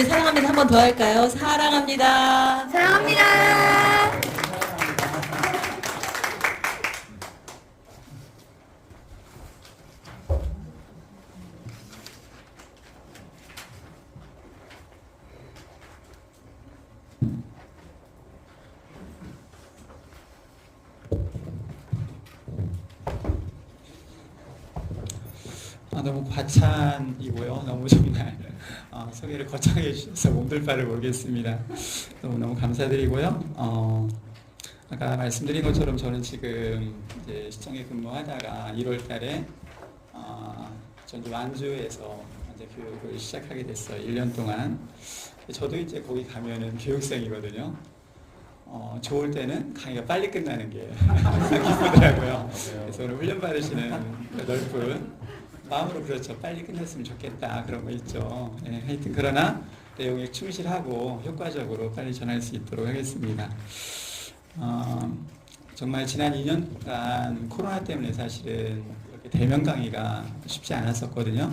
우리 사랑합니다 한 번 더 할까요? 사랑합니다. 사랑합니다. 너무 과찬이고요. 너무 정말 소개를 거창하게 해주셔서 몸둘 바를 모르겠습니다. 너무너무 감사드리고요. 아까 말씀드린 것처럼 저는 지금 이제 시청에 근무하다가 1월 달에 전주 완주에서 이제 교육을 시작하게 됐어요. 1년 동안. 저도 이제 거기 가면은 교육생이거든요. 좋을 때는 강의가 빨리 끝나는 게 항상 기쁘더라고요. 그래서 오늘 훈련 받으시는 넓은 마음으로 그렇죠. 빨리 끝냈으면 좋겠다. 그런 거 있죠. 네, 하여튼 그러나 내용에 충실하고 효과적으로 빨리 전할 수 있도록 하겠습니다. 정말 지난 2년간 코로나 때문에 사실은 이렇게 대면 강의가 쉽지 않았었거든요.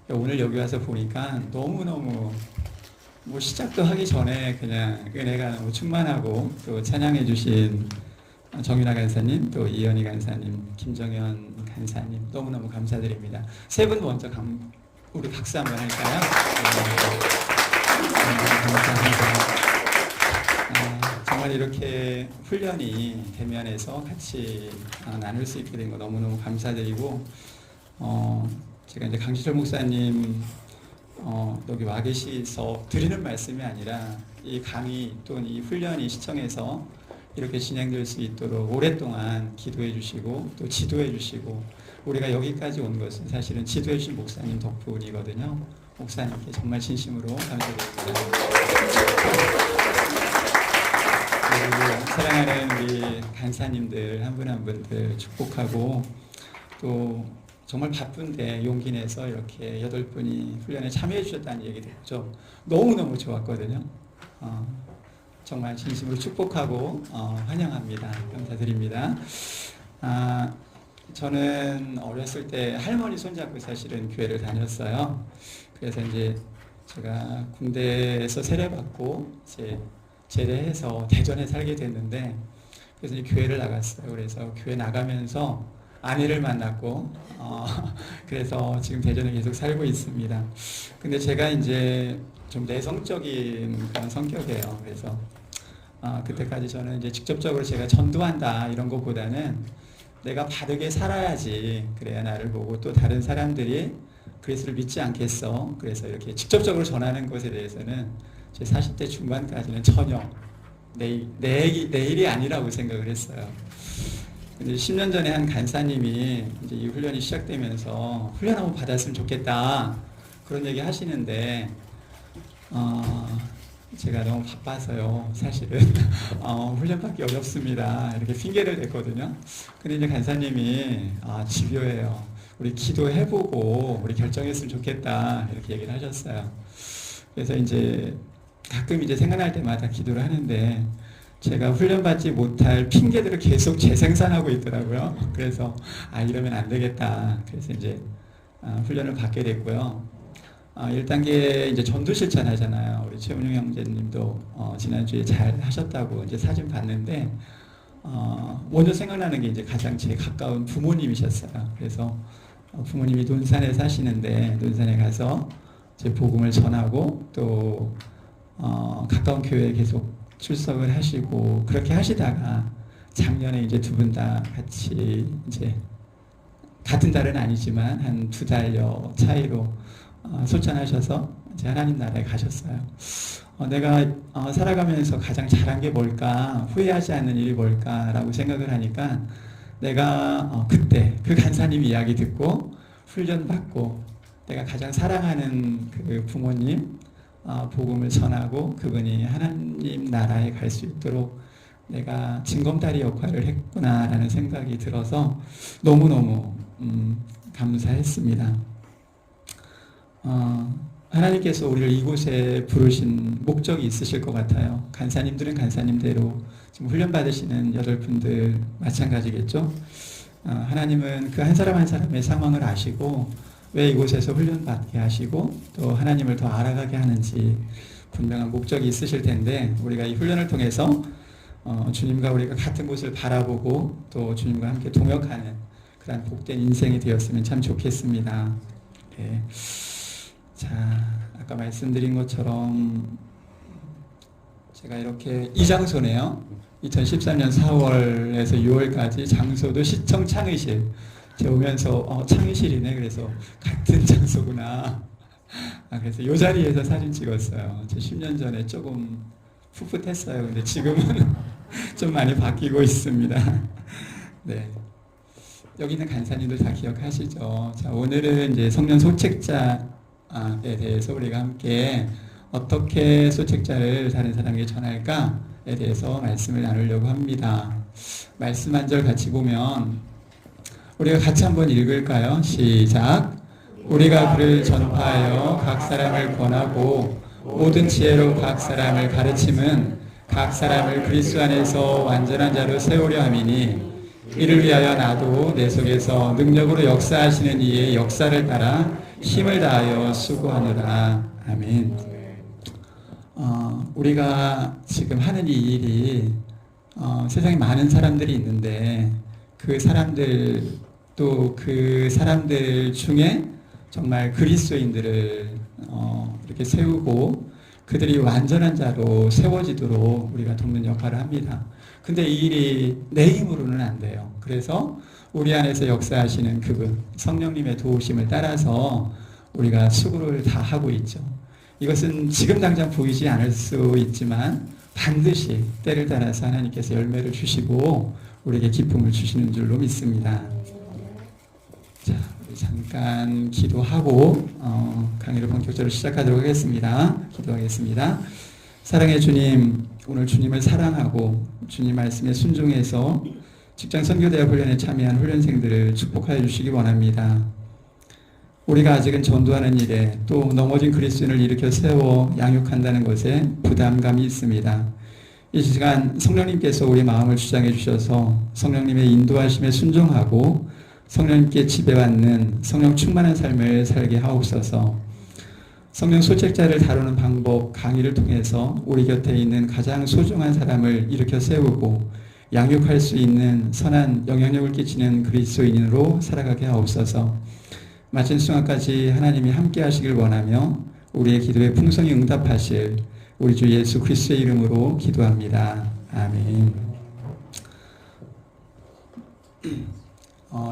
오늘 여기 와서 보니까 너무너무 뭐 시작도 하기 전에 그냥 은혜가 너무 충만하고 또 찬양해 주신 정윤아 간사님, 또 이현희 간사님, 김정현 간사님 너무너무 감사드립니다. 세 분 먼저 우리 박수 한번 할까요? 감사합니다. 정말 이렇게 훈련이 대면에서 같이 나눌 수 있게 된 거 너무너무 감사드리고 제가 이제 강시철 목사님 여기 와 계셔서 드리는 말씀이 아니라 이 강의 또는 이 훈련이 시청에서 이렇게 진행될 수 있도록 오랫동안 기도해 주시고 또 지도해 주시고 우리가 여기까지 온 것은 사실은 지도해 주신 목사님 덕분이거든요. 목사님께 정말 진심으로 감사드립니다. 그리고 사랑하는 우리 간사님들 한 분 한 분들 축복하고 또 정말 바쁜데 용기 내서 이렇게 8분이 훈련에 참여해 주셨다는 얘기 듣죠. 너무너무 좋았거든요. 정말 진심으로 축복하고 환영합니다. 감사드립니다. 저는 어렸을 때 할머니 손잡고 사실은 교회를 다녔어요. 그래서 이제 제가 군대에서 세례받고 이제 제대해서 대전에 살게 됐는데 그래서 이제 교회를 나갔어요. 그래서 교회 나가면서 아내를 만났고 그래서 지금 대전에 계속 살고 있습니다. 근데 제가 이제 좀 내성적인 그런 성격이에요. 그래서 그때까지 저는 이제 직접적으로 제가 전도한다 이런 것보다는 내가 바르게 살아야지 그래야 나를 보고 또 다른 사람들이 그리스도를 믿지 않겠어. 그래서 이렇게 직접적으로 전하는 것에 대해서는 제 40대 중반까지는 전혀 내일이 아니라고 생각을 했어요. 근데 10년 전에 한 간사님이 이제 이 훈련이 시작되면서 훈련 한번 받았으면 좋겠다 그런 얘기 하시는데 제가 너무 바빠서요. 사실은 훈련받기 어렵습니다. 이렇게 핑계를 댔거든요. 근데 이제 간사님이 집요해요. 우리 기도해보고 우리 결정했으면 좋겠다 이렇게 얘기를 하셨어요. 그래서 이제 가끔 이제 생각날 때마다 기도를 하는데 제가 훈련받지 못할 핑계들을 계속 재생산하고 있더라고요. 그래서 이러면 안 되겠다. 그래서 이제 훈련을 받게 됐고요. 1단계 이제 전도 실천 하잖아요. 우리 최문용 형제님도 지난주에 잘 하셨다고 이제 사진 봤는데 먼저 생각나는 게 이제 가장 제 가까운 부모님이셨어요. 그래서 부모님이 논산에 사시는데 논산에 가서 제 복음을 전하고 또 가까운 교회에 계속 출석을 하시고 그렇게 하시다가 작년에 이제 두 분 다 같이 이제 같은 달은 아니지만 한 2달여 차이로 소천하셔서 이제 하나님 나라에 가셨어요. 내가 살아가면서 가장 잘한 게 뭘까, 후회하지 않는 일이 뭘까라고 생각을 하니까 내가 그때 그 간사님 이야기 듣고 훈련 받고 내가 가장 사랑하는 그 부모님 복음을 전하고 그분이 하나님 나라에 갈 수 있도록 내가 징검다리 역할을 했구나라는 생각이 들어서 너무너무 감사했습니다. 하나님께서 우리를 이곳에 부르신 목적이 있으실 것 같아요. 간사님들은 간사님대로 지금 훈련받으시는 8분들 마찬가지겠죠. 하나님은 그 한 사람 한 사람의 상황을 아시고 왜 이곳에서 훈련받게 하시고 또 하나님을 더 알아가게 하는지 분명한 목적이 있으실 텐데 우리가 이 훈련을 통해서 주님과 우리가 같은 곳을 바라보고 또 주님과 함께 동역하는 그런 복된 인생이 되었으면 참 좋겠습니다. 네. 자, 아까 말씀드린 것처럼 제가 이렇게 이 장소네요. 2013년 4월에서 6월까지 장소도 시청 창의실. 제가 오면서 창의실이네. 그래서 같은 장소구나. 그래서 이 자리에서 사진 찍었어요. 제 10년 전에 조금 풋풋했어요. 근데 지금은 좀 많이 바뀌고 있습니다. 네. 여기 있는 간사님들 다 기억하시죠? 자, 오늘은 이제 성령 소책자에 대해서 우리가 함께 어떻게 소책자를 다른 사람에게 전할까에 대해서 말씀을 나누려고 합니다. 말씀 한 절 같이 보면 우리가 같이 한번 읽을까요? 시작. 우리가 그를 전파하여 각 사람을 권하고 모든 지혜로 각 사람을 가르침은 각 사람을 그리스도 안에서 완전한 자로 세우려 함이니 이를 위하여 나도 내 속에서 능력으로 역사하시는 이의 역사를 따라 힘을 다하여 수고하노라. 아멘. 우리가 지금 하는 이 일이 세상에 많은 사람들이 있는데 그 사람들 또 그 사람들 중에 정말 그리스도인들을 이렇게 세우고 그들이 완전한 자로 세워지도록 우리가 돕는 역할을 합니다. 근데 이 일이 내 힘으로는 안 돼요. 그래서 우리 안에서 역사하시는 그분 성령님의 도우심을 따라서 우리가 수고를 다 하고 있죠. 이것은 지금 당장 보이지 않을 수 있지만 반드시 때를 따라서 하나님께서 열매를 주시고 우리에게 기쁨을 주시는 줄로 믿습니다. 자, 우리 잠깐 기도하고 강의를 본격적으로 시작하도록 하겠습니다. 기도하겠습니다. 사랑의 주님, 오늘 주님을 사랑하고 주님 말씀에 순종해서 직장 선교대학 훈련에 참여한 훈련생들을 축복하여 주시기 원합니다. 우리가 아직은 전도하는 일에 또 넘어진 그리스도인을 일으켜 세워 양육한다는 것에 부담감이 있습니다. 이 시간 성령님께서 우리 마음을 주장해 주셔서 성령님의 인도하심에 순종하고 성령님께 지배받는 성령 충만한 삶을 살게 하옵소서. 성령 소책자를 다루는 방법 강의를 통해서 우리 곁에 있는 가장 소중한 사람을 일으켜 세우고 양육할 수 있는 선한 영향력을 끼치는 그리스도인으로 살아가게 하옵소서. 마친 순간까지 하나님이 함께 하시길 원하며 우리의 기도에 풍성히 응답하실 우리 주 예수 그리스도의 이름으로 기도합니다. 아멘.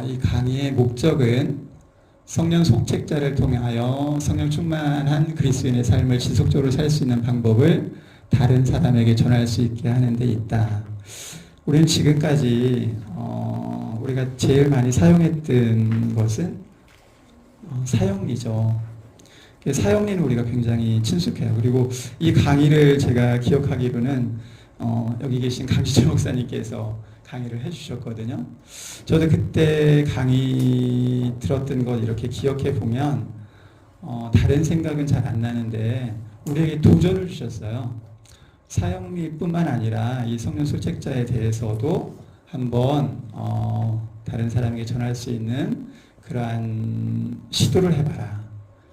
이 강의의 목적은 성령 속책자를 통하여 성령 충만한 그리스도인의 삶을 지속적으로 살 수 있는 방법을 다른 사람에게 전할 수 있게 하는 데 있다. 우리는 지금까지 우리가 제일 많이 사용했던 것은 사형리죠. 사형리는 우리가 굉장히 친숙해요. 그리고 이 강의를 제가 기억하기로는 여기 계신 강시철 목사님께서 강의를 해주셨거든요. 저도 그때 강의 들었던 것 이렇게 기억해 보면 다른 생각은 잘 안 나는데 우리에게 도전을 주셨어요. 사형리뿐만 아니라 이 성령 소책자에 대해서도 한번 다른 사람에게 전할 수 있는 그러한 시도를 해봐라.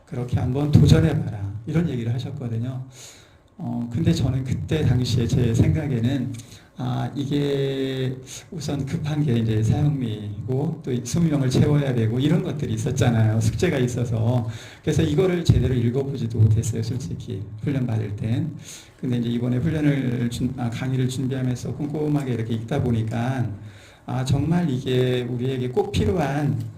그렇게 한번 도전해봐라. 이런 얘기를 하셨거든요. 근데 저는 그때 당시에 제 생각에는 이게 우선 급한 게 이제 사형리고 또 20명을 채워야 되고 이런 것들이 있었잖아요. 숙제가 있어서. 그래서 이거를 제대로 읽어보지도 못했어요. 솔직히 훈련 받을 땐. 근데 이제 이번에 강의를 준비하면서 꼼꼼하게 이렇게 읽다 보니까 정말 이게 우리에게 꼭 필요한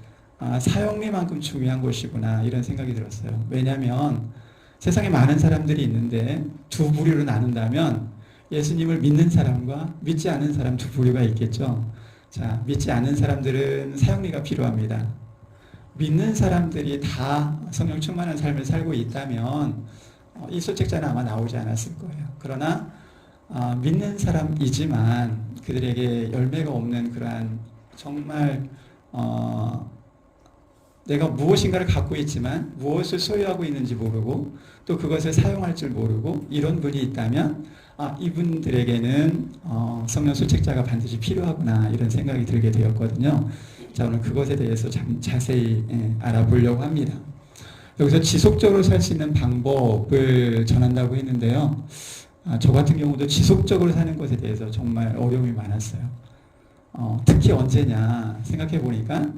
사형리만큼 중요한 것이구나 이런 생각이 들었어요. 왜냐하면 세상에 많은 사람들이 있는데 두 부류로 나눈다면 예수님을 믿는 사람과 믿지 않는 사람 두 부류가 있겠죠. 자, 믿지 않는 사람들은 사형리가 필요합니다. 믿는 사람들이 다 성령 충만한 삶을 살고 있다면 이 소책자는 아마 나오지 않았을 거예요. 그러나 믿는 사람이지만 그들에게 열매가 없는 그러한 정말 내가 무엇인가를 갖고 있지만 무엇을 소유하고 있는지 모르고 또 그것을 사용할 줄 모르고 이런 분이 있다면 이분들에게는 성령 소책자가 반드시 필요하구나 이런 생각이 들게 되었거든요. 자, 오늘 그것에 대해서 자세히 알아보려고 합니다. 여기서 지속적으로 살 수 있는 방법을 전한다고 했는데요. 저 같은 경우도 지속적으로 사는 것에 대해서 정말 어려움이 많았어요. 특히 언제냐 생각해 보니까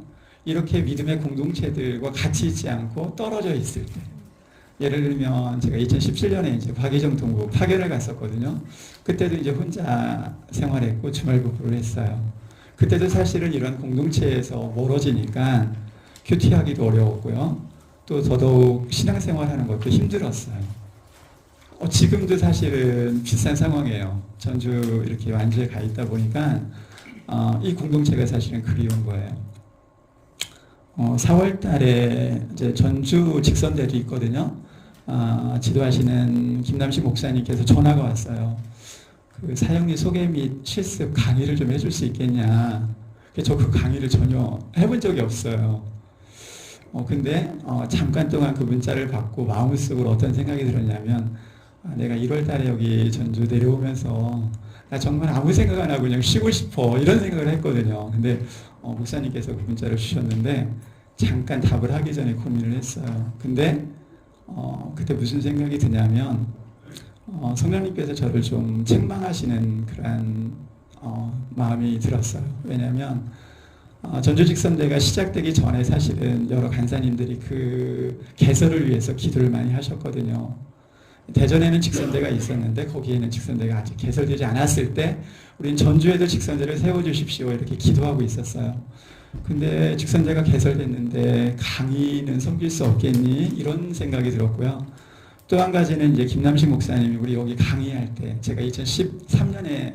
이렇게 믿음의 공동체들과 같이 있지 않고 떨어져 있을 때, 예를 들면 제가 2017년에 이제 박이정 동부 파견을 갔었거든요. 그때도 이제 혼자 생활했고 주말 부부를 했어요. 그때도 사실은 이런 공동체에서 멀어지니까 큐티하기도 어려웠고요. 또 더더욱 신앙생활하는 것도 힘들었어요. 지금도 사실은 비슷한 상황이에요. 전주 이렇게 완주에 가 있다 보니까 이 공동체가 사실은 그리운 거예요. 4월 달에 이제 전주 직선대도 있거든요. 지도하시는 김남식 목사님께서 전화가 왔어요. 그 사형리 소개 및 실습 강의를 좀 해줄 수 있겠냐. 저 그 강의를 전혀 해본 적이 없어요. 근데 잠깐 동안 그 문자를 받고 마음속으로 어떤 생각이 들었냐면, 내가 1월 달에 여기 전주 내려오면서 나 정말 아무 생각 안 하고 그냥 쉬고 싶어, 이런 생각을 했거든요. 근데 목사님께서 그 문자를 주셨는데 잠깐 답을 하기 전에 고민을 했어요. 근데 그때 무슨 생각이 드냐면, 성령님께서 저를 좀 책망하시는 그런 마음이 들었어요. 왜냐하면 전주 직선대가 시작되기 전에 사실은 여러 간사님들이 그 개설을 위해서 기도를 많이 하셨거든요. 대전에는 직선대가 있었는데 거기에는 직선대가 아직 개설되지 않았을 때 우린 전주에도 직선대를 세워주십시오, 이렇게 기도하고 있었어요. 근데 직선대가 개설됐는데 강의는 섬길 수 없겠니? 이런 생각이 들었고요. 또 한 가지는 이제 김남식 목사님이 우리 여기 강의할 때, 제가 2013년에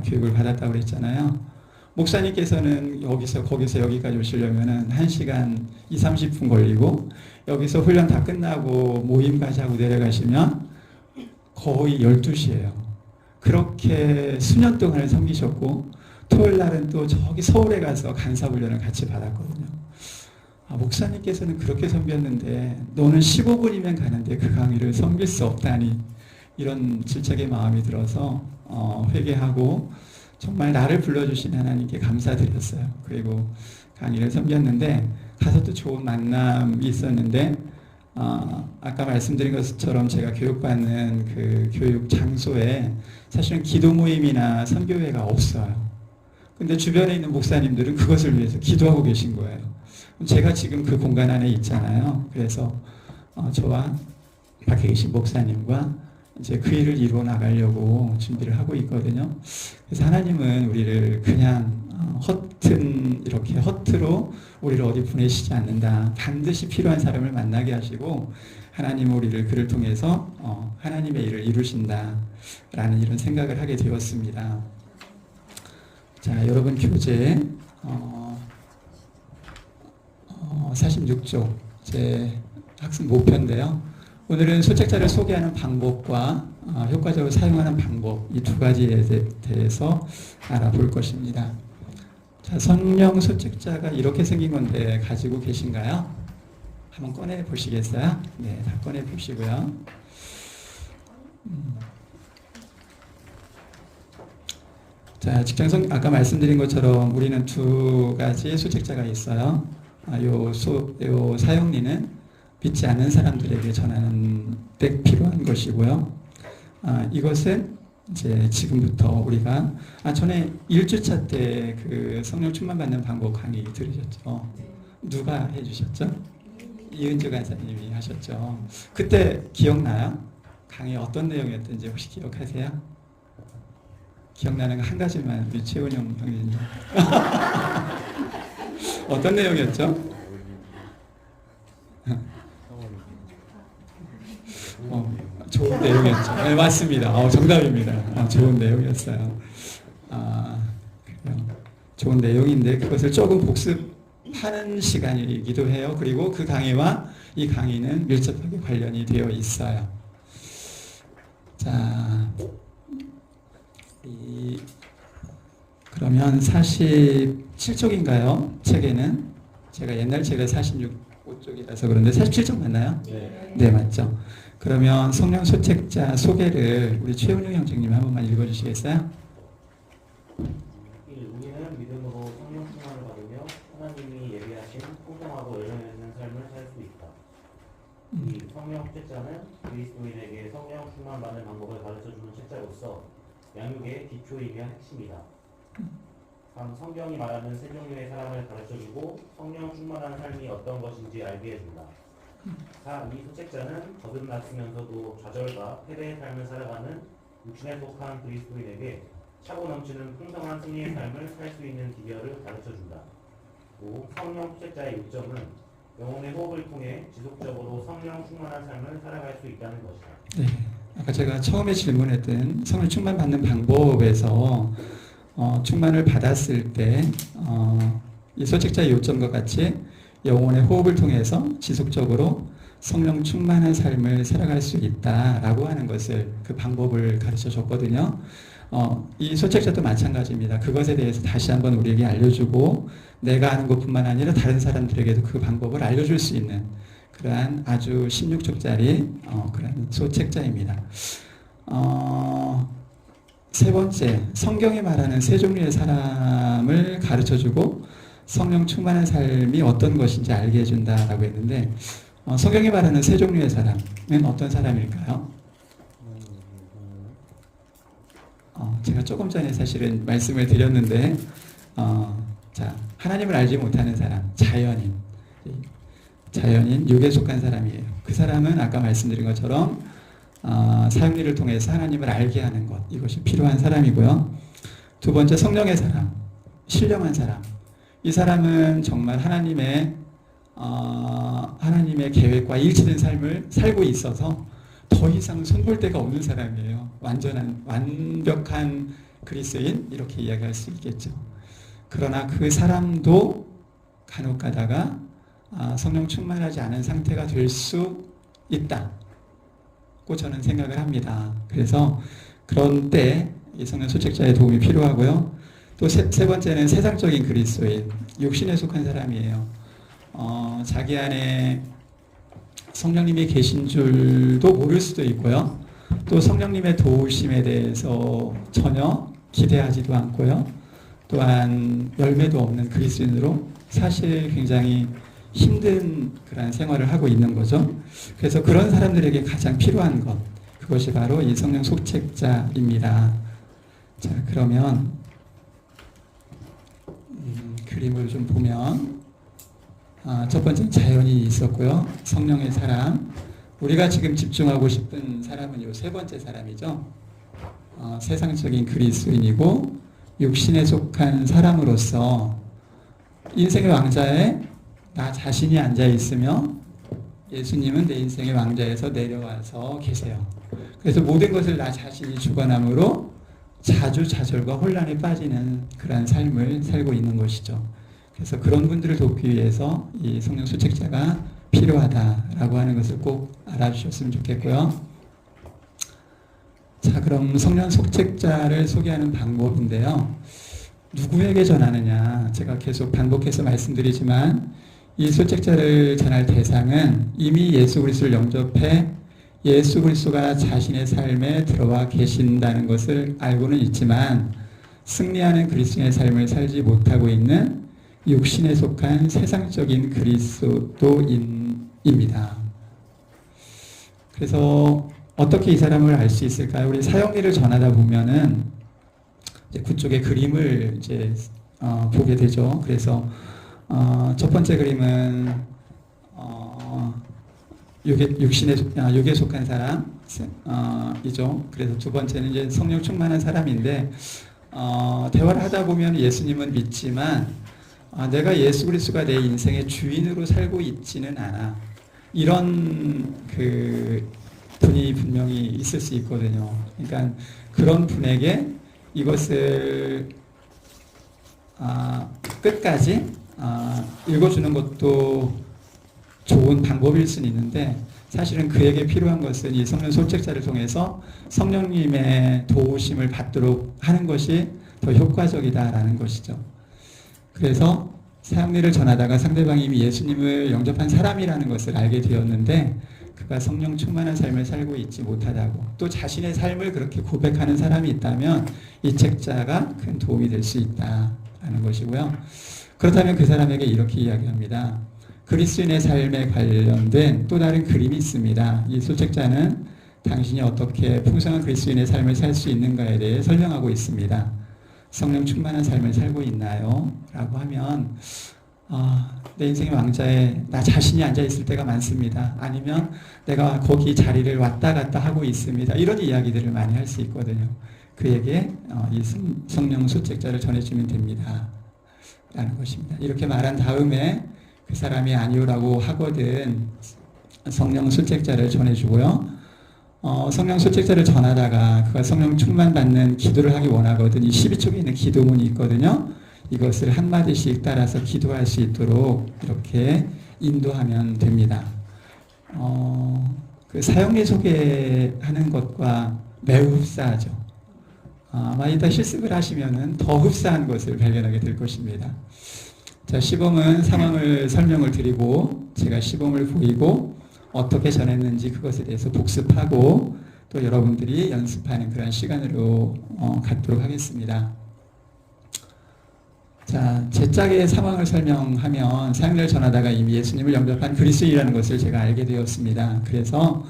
교육을 받았다고 그랬잖아요. 목사님께서는 거기서 여기까지 오시려면은 1시간 20-30분 걸리고, 여기서 훈련 다 끝나고 모임까지 하고 내려가시면 거의 12시예요. 그렇게 수년 동안을 섬기셨고, 토요일 날은 또 저기 서울에 가서 간사훈련을 같이 받았거든요. 목사님께서는 그렇게 섬겼는데 너는 15분이면 가는데 그 강의를 섬길 수 없다니, 이런 질책의 마음이 들어서 회개하고 정말 나를 불러주신 하나님께 감사드렸어요. 그리고 강의를 섬겼는데 가서 또 좋은 만남이 있었는데, 아까 말씀드린 것처럼 제가 교육받는 그 교육 장소에 사실은 기도 모임이나 선교회가 없어요. 근데 주변에 있는 목사님들은 그것을 위해서 기도하고 계신 거예요. 제가 지금 그 공간 안에 있잖아요. 그래서 저와 밖에 계신 목사님과 이제 그 일을 이루어 나가려고 준비를 하고 있거든요. 그래서 하나님은 우리를 그냥 이렇게 허투루 우리를 어디 보내시지 않는다. 반드시 필요한 사람을 만나게 하시고 하나님은 우리를 그를 통해서 하나님의 일을 이루신다라는 이런 생각을 하게 되었습니다. 자, 여러분 교재 46쪽 제 학습 목표인데요. 오늘은 소책자를 소개하는 방법과 효과적으로 사용하는 방법, 이 두 가지에 대해서 알아볼 것입니다. 자, 성령 소책자가 이렇게 생긴 건데 가지고 계신가요? 한번 꺼내 보시겠어요? 네, 다 꺼내 보시고요. 자, 직장성 아까 말씀드린 것처럼 우리는 두 가지 소책자가 있어요. 요 사용리는 믿지 않는 사람들에게 전하는 때 필요한 것이고요. 이것은 이제 지금부터 우리가 전에 1주차 때 그 성령 충만 받는 방법 강의 들으셨죠? 누가 해주셨죠? 이은주 간사님이 하셨죠. 그때 기억나요? 강의 어떤 내용이었던지 혹시 기억하세요? 기억나는 거 한 가지만 우리 최은영 형님. 어떤 내용이었죠? 좋은 내용이었죠. 네, 맞습니다. 정답입니다. 좋은 내용이었어요. 그래요. 좋은 내용인데 그것을 조금 복습하는 시간이기도 해요. 그리고 그 강의와 이 강의는 밀접하게 관련이 되어 있어요. 자, 그러면 47쪽인가요? 책에는 제가 옛날 책에 46쪽이라서 그런데 47쪽 맞나요? 네, 맞죠. 그러면 성령 소책자 소개를 우리 최은영 형제님 한 번만 읽어주시겠어요? 우리는 믿음으로 성령 충만을 받으며 하나님의 예비하신 풍성하고 열매맺는 삶을 살 수 있다. 이 성령 책자는 그리스도인에게 성령 충만받는 방법을 가르쳐주는 책자로서 양육의 기초이며 핵심이다. 3. 성경이 말하는 세 종류의 사람을 가르쳐주고 성령 충만한 삶이 어떤 것인지 알게 해준다. 4. 이 소책자는 거듭났으면서도 좌절과 패배의 삶을 살아가는 육신에 속한 그리스도인에게 차고 넘치는 풍성한 승리의 삶을 살 수 있는 비결을 가르쳐준다. 5. 성령 소책자의 요점은 영혼의 호흡을 통해 지속적으로 성령 충만한 삶을 살아갈 수 있다는 것이다. 네, 아까 제가 처음에 질문했던 성령 충만 받는 방법에서 충만을 받았을 때 이 소책자의 요점과 같이 영혼의 호흡을 통해서 지속적으로 성령 충만한 삶을 살아갈 수 있다라고 하는 것을 그 방법을 가르쳐 줬거든요. 이 소책자도 마찬가지입니다. 그것에 대해서 다시 한번 우리에게 알려주고 내가 아는 것뿐만 아니라 다른 사람들에게도 그 방법을 알려줄 수 있는 그러한 아주 16쪽짜리 그런 소책자입니다. 세 번째, 성경이 말하는 세 종류의 사람을 가르쳐주고 성령 충만한 삶이 어떤 것인지 알게 해준다라고 했는데 성경이 말하는 세 종류의 사람은 어떤 사람일까요? 제가 조금 전에 사실은 말씀을 드렸는데 자, 하나님을 알지 못하는 사람, 자연인, 육에 속한 사람이에요. 그 사람은 아까 말씀드린 것처럼 사용리를 통해서 하나님을 알게 하는 것, 이것이 필요한 사람이고요. 두 번째, 성령의 사람, 신령한 사람. 이 사람은 정말 하나님의 계획과 일치된 삶을 살고 있어서 더 이상 손볼 데가 없는 사람이에요. 완벽한 그리스도인, 이렇게 이야기할 수 있겠죠. 그러나 그 사람도 간혹 가다가 성령 충만하지 않은 상태가 될 수 있다고 저는 생각을 합니다. 그래서 그런 때 이 성령 소책자의 도움이 필요하고요. 또 세 번째는 세상적인 그리스도인, 육신에 속한 사람이에요. 자기 안에 성령님이 계신 줄도 모를 수도 있고요. 또 성령님의 도우심에 대해서 전혀 기대하지도 않고요. 또한 열매도 없는 그리스도인으로 사실 굉장히 힘든 그런 생활을 하고 있는 거죠. 그래서 그런 사람들에게 가장 필요한 것, 그것이 바로 이 성령 소책자입니다. 자, 그러면 그림을 좀 보면 첫 번째는 자연이 있었고요. 성령의 사람. 우리가 지금 집중하고 싶은 사람은 이 세 번째 사람이죠. 세상적인 그리스도인이고 육신에 속한 사람으로서 인생의 왕자에 나 자신이 앉아 있으며 예수님은 내 인생의 왕자에서 내려와서 계세요. 그래서 모든 것을 나 자신이 주관함으로 자주 좌절과 혼란에 빠지는 그러한 삶을 살고 있는 것이죠. 그래서 그런 분들을 돕기 위해서 이 성령 소책자가 필요하다라고 하는 것을 꼭 알아주셨으면 좋겠고요. 자, 그럼 성령 소책자를 소개하는 방법인데요. 누구에게 전하느냐? 제가 계속 반복해서 말씀드리지만 이 소책자를 전할 대상은 이미 예수 그리스도를 영접해 예수 그리스도가 자신의 삶에 들어와 계신다는 것을 알고는 있지만 승리하는 그리스도의 삶을 살지 못하고 있는 육신에 속한 세상적인 그리스도인입니다. 그래서 어떻게 이 사람을 알 수 있을까요? 우리 사형리를 전하다 보면은 이제 그쪽의 그림을 이제 보게 되죠. 그래서 첫 번째 그림은 육에 속한 사람 이죠. 그래서 두 번째는 이제 성령 충만한 사람인데 대화를 하다 보면 예수님은 믿지만 내가 예수 그리스도가 내 인생의 주인으로 살고 있지는 않아. 이런 그 분이 분명히 있을 수 있거든요. 그러니까 그런 분에게 이것을 끝까지 읽어주는 것도 좋은 방법일 수는 있는데 사실은 그에게 필요한 것은 이 성령 소책자를 통해서 성령님의 도우심을 받도록 하는 것이 더 효과적이다라는 것이죠. 그래서 사형리를 전하다가 상대방이 이미 예수님을 영접한 사람이라는 것을 알게 되었는데 그가 성령 충만한 삶을 살고 있지 못하다고 또 자신의 삶을 그렇게 고백하는 사람이 있다면 이 책자가 큰 도움이 될 수 있다라는 것이고요. 그렇다면 그 사람에게 이렇게 이야기합니다. 그리스도인의 삶에 관련된 또 다른 그림이 있습니다. 이 소책자는 당신이 어떻게 풍성한 그리스도인의 삶을 살 수 있는가에 대해 설명하고 있습니다. 성령 충만한 삶을 살고 있나요? 라고 하면 내 인생의 왕좌에 나 자신이 앉아있을 때가 많습니다. 아니면 내가 거기 자리를 왔다 갔다 하고 있습니다. 이런 이야기들을 많이 할 수 있거든요. 그에게 이 성령 소책자를 전해주면 됩니다. 라는 것입니다. 이렇게 말한 다음에 그 사람이 아니오라고 하거든 성령 소책자를 전해주고요. 성령 소책자를 전하다가 그가 성령 충만 받는 기도를 하기 원하거든 이 12쪽에 있는 기도문이 있거든요. 이것을 한마디씩 따라서 기도할 수 있도록 이렇게 인도하면 됩니다. 그 사용리 소개하는 것과 매우 흡사하죠. 아마 이따 실습을 하시면은 더 흡사한 것을 발견하게 될 것입니다. 자, 시범은 상황을 설명을 드리고 제가 시범을 보이고 어떻게 전했는지 그것에 대해서 복습하고 또 여러분들이 연습하는 그런 시간으로 갖도록 하겠습니다. 자, 제 짝의 상황을 설명하면 사역을 전하다가 이미 예수님을 영접한 그리스도인이라는 것을 제가 알게 되었습니다. 그래서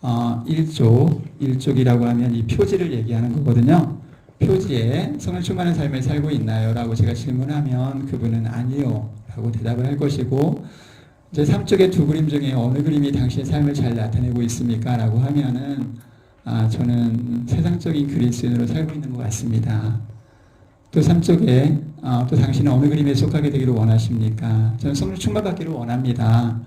1쪽이라고 하면 이 표지를 얘기하는 거거든요. 표지에 성령 충만한 삶을 살고 있나요? 라고 제가 질문하면 그분은 아니요 라고 대답을 할 것이고 이제 3쪽의 두 그림 중에 어느 그림이 당신의 삶을 잘 나타내고 있습니까? 라고 하면은 저는 세상적인 그리스도인으로 살고 있는 것 같습니다. 또 3쪽에 또 당신은 어느 그림에 속하게 되기를 원하십니까? 저는 성령 충만받기를 원합니다.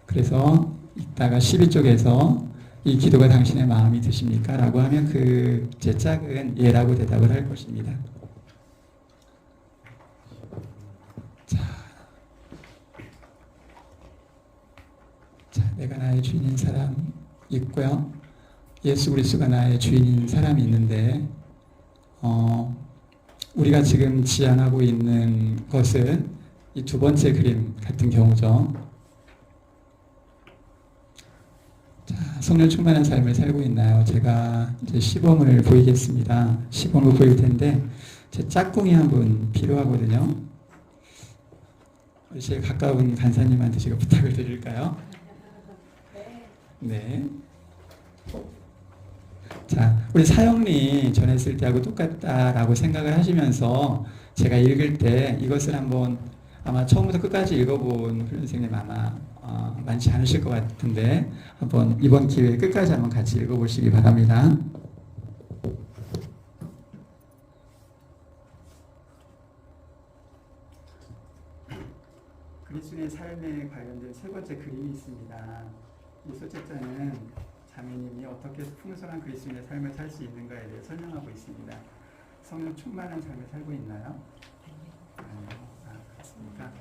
그래서 이따가 12쪽에서 이 기도가 당신의 마음이 드십니까? 라고 하면 그 제 짝은 예라고 대답을 할 것입니다. 자, 내가 나의 주인인 사람 있고요. 예수 그리스도가 나의 주인인 사람이 있는데 우리가 지금 지향하고 있는 것은 이 두 번째 그림 같은 경우죠. 자, 성령 충만한 삶을 살고 있나요? 제가 이제 시범을 보이겠습니다. 시범을 보일 텐데 제 짝꿍이 한 분 필요하거든요. 제 가까운 간사님한테 제가 부탁을 드릴까요? 네. 자, 우리 사형리 전했을 때하고 똑같다라고 생각을 하시면서 제가 읽을 때 이것을 한번 아마 처음부터 끝까지 읽어본 그런 선생님 아마 많지 않으실 것 같은데 한번 이번 기회에 끝까지 한번 같이 읽어보시기 바랍니다. 그리스도의 삶에 관련된 세 번째 그림이 있습니다. 이 소책자는 자매님이 어떻게 풍성한 그리스도인의 삶을 살 수 있는가에 대해 설명하고 있습니다. 성령 충만한 삶을 살고 있나요? 그렇습니까?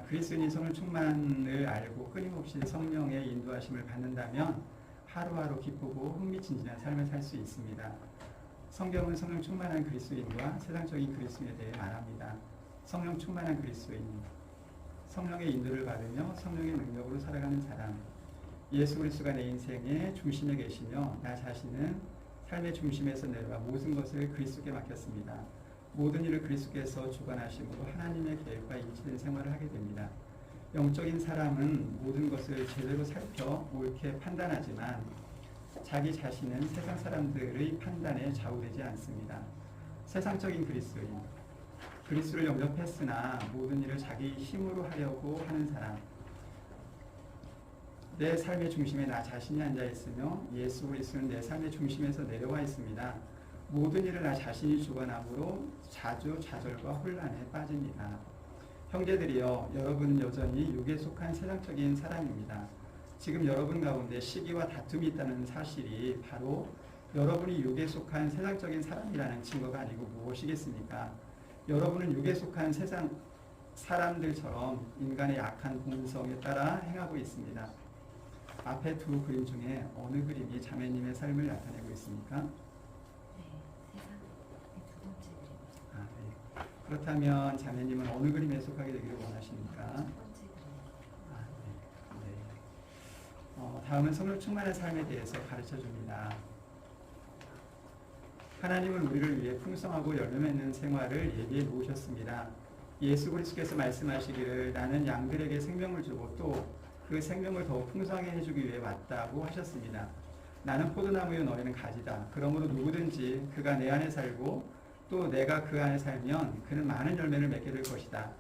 그리스도인이 성령 충만을 알고 끊임없이 성령의 인도하심을 받는다면 하루하루 기쁘고 흥미진진한 삶을 살 수 있습니다. 성경은 성령 충만한 그리스도인과 세상적인 그리스도인에 대해 말합니다. 성령 충만한 그리스도인, 성령의 인도를 받으며 성령의 능력으로 살아가는 사람, 예수 그리스도가 내 인생의 중심에 계시며 나 자신은 삶의 중심에서 내려와 모든 것을 그리스도께 맡겼습니다. 모든 일을 그리스도께서 주관하심으로 하나님의 계획과 일치된 생활을 하게 됩니다. 영적인 사람은 모든 것을 제대로 살펴 옳게 판단하지만 자기 자신은 세상 사람들의 판단에 좌우되지 않습니다. 세상적인 그리스도인, 그리스도를 영접했으나 모든 일을 자기 힘으로 하려고 하는 사람, 내 삶의 중심에 나 자신이 앉아있으며 예수 그리스도는 내 삶의 중심에서 내려와 있습니다. 모든 일을 나 자신이 주관함으로 자주 좌절과 혼란에 빠집니다. 형제들이여, 여러분은 여전히 육에 속한 세상적인 사람입니다. 지금 여러분 가운데 시기와 다툼이 있다는 사실이 바로 여러분이 육에 속한 세상적인 사람이라는 증거가 아니고 무엇이겠습니까? 여러분은 육에 속한 세상 사람들처럼 인간의 약한 본성에 따라 행하고 있습니다. 앞에 두 그림 중에 어느 그림이 자매님의 삶을 나타내고 있습니까? 네. 그렇다면 자매님은 어느 그림에 속하게 되기를 원하십니까? 다음은 성령 충만한 삶에 대해서 가르쳐 줍니다. 하나님은 우리를 위해 풍성하고 열매 맺는 생활을 예비해 놓으셨습니다. 예수 그리스도께서 말씀하시기를 나는 양들에게 생명을 주고 또 그 생명을 더욱 풍성하게 해주기 위해 왔다고 하셨습니다. 나는 포도나무요 너희는 가지다. 그러므로 누구든지 그가 내 안에 살고 또 내가 그 안에 살면 그는 많은 열매를 맺게 될 것이다.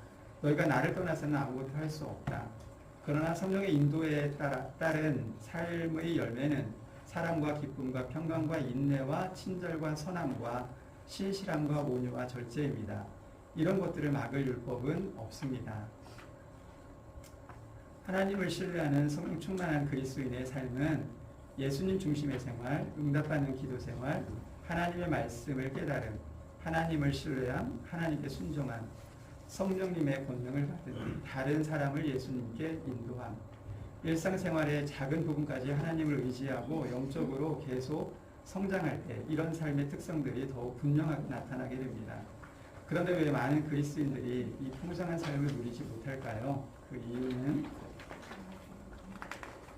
너희가 나를 떠나서는 아무것도 할 수 없다. 그러나 성령의 인도에 따른 삶의 열매는 사랑과 기쁨과 평강과 인내와 친절과 선함과 신실함과 온유와 절제입니다. 이런 것들을 막을 율법은 없습니다. 하나님을 신뢰하는 성령 충만한 그리스도인의 삶은 예수님 중심의 생활, 응답받는 기도 생활, 하나님의 말씀을 깨달음, 하나님을 신뢰함, 하나님께 순종함, 성령님의 권능을 받은 다른 사람을 예수님께 인도함, 일상생활의 작은 부분까지 하나님을 의지하고 영적으로 계속 성장할 때 이런 삶의 특성들이 더욱 분명하게 나타나게 됩니다. 그런데 왜 많은 그리스도인들이 이 풍성한 삶을 누리지 못할까요? 그 이유는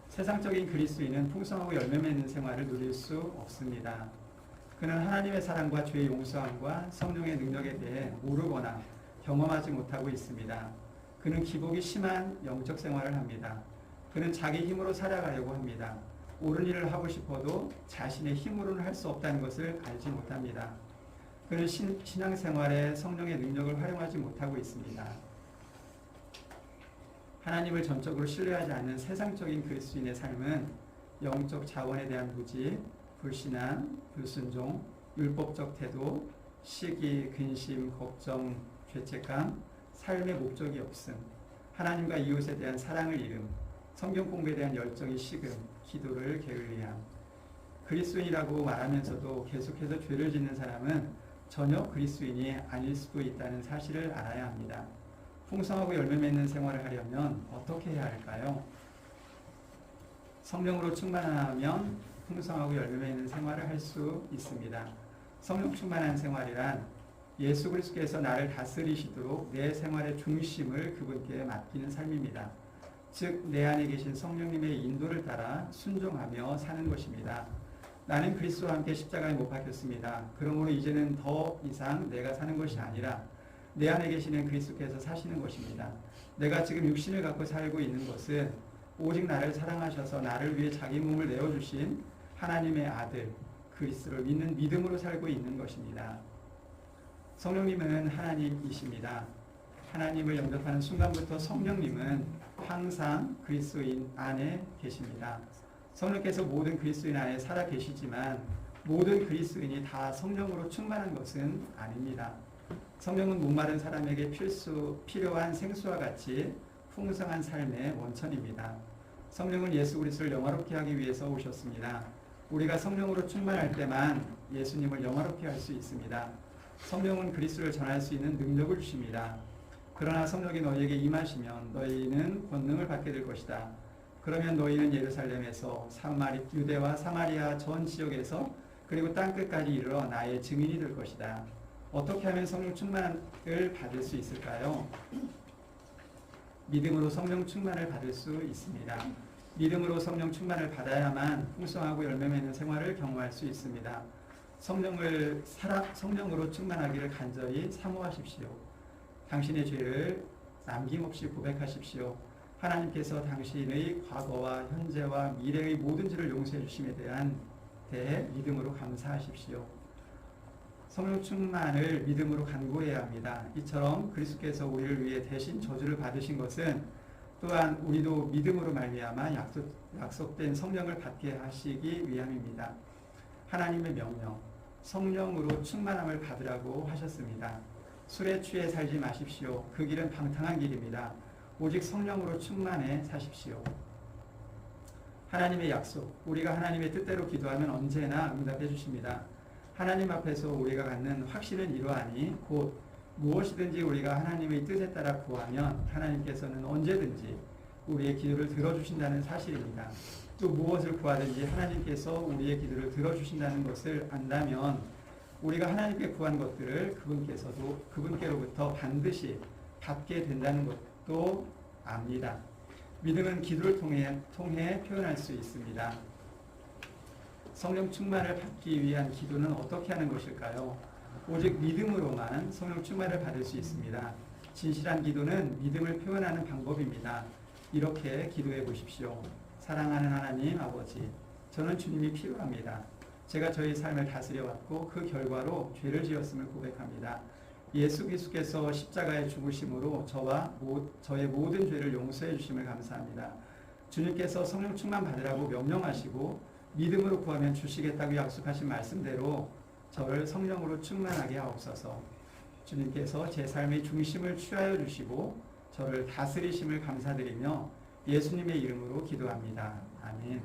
세상적인 그리스도인은 풍성하고 열매 맺는 생활을 누릴 수 없습니다. 그는 하나님의 사랑과 죄의 용서함과 성령의 능력에 대해 모르거나 경험하지 못하고 있습니다. 그는 기복이 심한 영적 생활을 합니다. 그는 자기 힘으로 살아가려고 합니다. 옳은 일을 하고 싶어도 자신의 힘으로는 할 수 없다는 것을 알지 못합니다. 그는 신앙생활에 성령의 능력을 활용하지 못하고 있습니다. 하나님을 전적으로 신뢰하지 않는 세상적인 그리스도인의 삶은 영적 자원에 대한 무지, 불신앙, 불순종, 율법적 태도, 시기, 근심, 걱정, 죄책감, 삶의 목적이 없음, 하나님과 이웃에 대한 사랑을 잃음, 성경 공부에 대한 열정이 식음, 기도를 게을리함. 그리스도인이라고 말하면서도 계속해서 죄를 짓는 사람은 전혀 그리스도인이 아닐 수도 있다는 사실을 알아야 합니다. 풍성하고 열매 맺는 생활을 하려면 어떻게 해야 할까요? 성령으로 충만하면 풍성하고 열매 맺는 생활을 할 수 있습니다. 성령 충만한 생활이란 예수 그리스도께서 나를 다스리시도록 내 생활의 중심을 그분께 맡기는 삶입니다. 즉, 내 안에 계신 성령님의 인도를 따라 순종하며 사는 것입니다. 나는 그리스도와 함께 십자가에 못 박혔습니다. 그러므로 이제는 더 이상 내가 사는 것이 아니라 내 안에 계시는 그리스도께서 사시는 것입니다. 내가 지금 육신을 갖고 살고 있는 것은 오직 나를 사랑하셔서 나를 위해 자기 몸을 내어주신 하나님의 아들 그리스도를 믿는 믿음으로 살고 있는 것입니다. 성령님은 하나님이십니다. 하나님을 영접하는 순간부터 성령님은 항상 그리스도인 안에 계십니다. 성령께서 모든 그리스도인 안에 살아 계시지만 모든 그리스도인이 다 성령으로 충만한 것은 아닙니다. 성령은 목마른 사람에게 필요한 생수와 같이 풍성한 삶의 원천입니다. 성령은 예수 그리스도를 영화롭게 하기 위해서 오셨습니다. 우리가 성령으로 충만할 때만 예수님을 영화롭게 할 수 있습니다. 성령은 그리스도를 전할 수 있는 능력을 주십니다. 그러나 성령이 너희에게 임하시면 너희는 권능을 받게 될 것이다. 그러면 너희는 예루살렘에서 유대와 사마리아 전 지역에서 그리고 땅끝까지 이르러 나의 증인이 될 것이다. 어떻게 하면 성령 충만을 받을 수 있을까요? 믿음으로 성령 충만을 받을 수 있습니다. 믿음으로 성령 충만을 받아야만 풍성하고 열매 맺는 생활을 경험할 수 있습니다. 성령으로 충만하기를 간절히 사모하십시오. 당신의 죄를 남김없이 고백하십시오. 하나님께서 당신의 과거와 현재와 미래의 모든 죄를 용서해 주심에 대해 믿음으로 감사하십시오. 성령 충만을 믿음으로 간구해야 합니다. 이처럼 그리스도께서 우리를 위해 대신 저주를 받으신 것은 또한 우리도 믿음으로 말미암아 약속된 성령을 받게 하시기 위함입니다. 하나님의 명령, 성령으로 충만함을 받으라고 하셨습니다. 술에 취해 살지 마십시오. 그 길은 방탕한 길입니다. 오직 성령으로 충만해 사십시오. 하나님의 약속, 우리가 하나님의 뜻대로 기도하면 언제나 응답해 주십니다. 하나님 앞에서 우리가 갖는 확신은 이러하니 곧 무엇이든지 우리가 하나님의 뜻에 따라 구하면 하나님께서는 언제든지 우리의 기도를 들어주신다는 사실입니다. 또 무엇을 구하든지 하나님께서 우리의 기도를 들어주신다는 것을 안다면 우리가 하나님께 구한 것들을 그분께로부터 반드시 받게 된다는 것도 압니다. 믿음은 기도를 통해 표현할 수 있습니다. 성령 충만을 받기 위한 기도는 어떻게 하는 것일까요? 오직 믿음으로만 성령 충만을 받을 수 있습니다. 진실한 기도는 믿음을 표현하는 방법입니다. 이렇게 기도해 보십시오. 사랑하는 하나님 아버지, 저는 주님이 필요합니다. 제가 저의 삶을 다스려왔고 그 결과로 죄를 지었음을 고백합니다. 예수 그리스도께서 십자가에 죽으심으로 저의 모든 죄를 용서해 주심을 감사합니다. 주님께서 성령 충만 받으라고 명령하시고 믿음으로 구하면 주시겠다고 약속하신 말씀대로 저를 성령으로 충만하게 하옵소서. 주님께서 제 삶의 중심을 취하여 주시고 저를 다스리심을 감사드리며 예수님의 이름으로 기도합니다. 아멘.